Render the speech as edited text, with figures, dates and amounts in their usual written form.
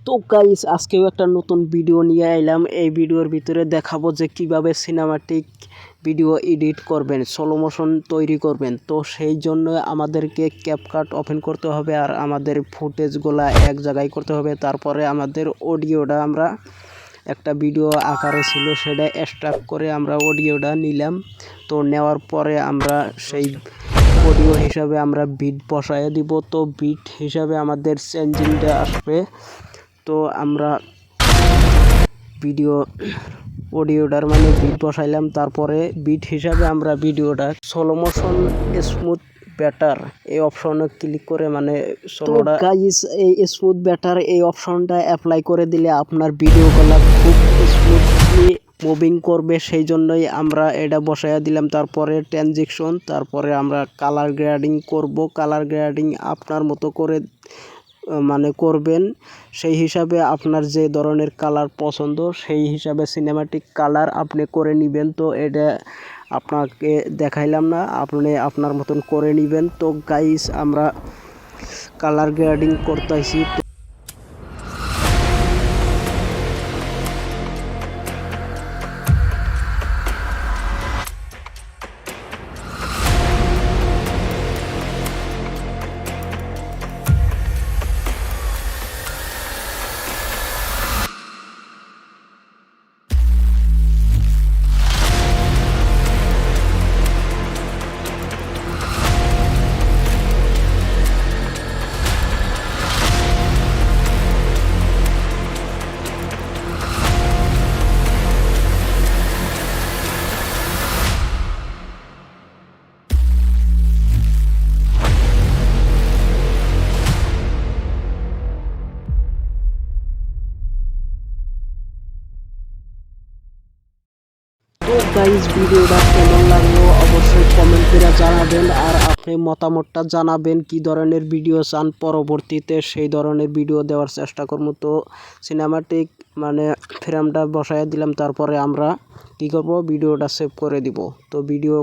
তো গাইস আজকেও একটা নতুন ভিডিও নিয়ে এলাম। এই ভিডিওর ভিতরে দেখাবো যে কিভাবে সিনেমাটিক ভিডিও এডিট করবেন, স্লো মোশন তৈরি করবেন। তো সেই জন্য আমাদেরকে ক্যাপকাট ওপেন করতে হবে আর আমাদের ফুটেজগুলা এক জায়গায় করতে হবে। তারপরে আমাদের অডিওটা আমরা একটা ভিডিও আকারে ছিল সেটা এক্সট্রাক্ট করে আমরা অডিওটা নিলাম। তো নেওয়ার পরে আমরা সেই অডিও হিসাবে আমরা বিট বসায় দিব। তো বিট হিসাবে আমাদের চেঞ্জিংটা আসবে। তো আমরা অডিওটার মানে বিট বসাইলাম, তারপরে বিট হিসাবে আমরা ভিডিওটা স্লো মোশন স্মুথ বেটার এই অপশনে ক্লিক করে মানে স্লোটা গাইস এই স্মুথ বেটার এই অপশনটা অ্যাপ্লাই করে দিলে আপনার ভিডিওগুলো খুব স্মুথলি মুভিং করবে। সেই জন্যই আমরা এটা বসাইয়া দিলাম। তারপরে ট্রানজিশন, তারপরে আমরা কালার গ্রেডিং করব। কালার গ্রেডিং আপনার মতো করে মানে করবেন, সেই হিসাবে আপনার যে ধরনের কালার পছন্দ সেই হিসাবে সিনেমাটিক কালার আপনি করে নেবেন। তো এটা আপনাকে দেখাইলাম না, আপনি আপনার মতন করে নেবেন। তো গাইস আমরা কালার গ্রেডিং করতেছি। তো গাইজ ভিডিওটা কেমন লাগলো অবশ্যই কমেন্ট করে জানাবেন, আর আপনি মতামতটা জানাবেন কি ধরনের ভিডিও চান পরবর্তীতে, সেই ধরনের ভিডিও দেওয়ার চেষ্টা করবো। তো সিনেমাটিক মানে ফ্রেমটা বসায় দিলাম, তারপরে আমরা কি করব ভিডিওটা সেভ করে দিব। তো ভিডিও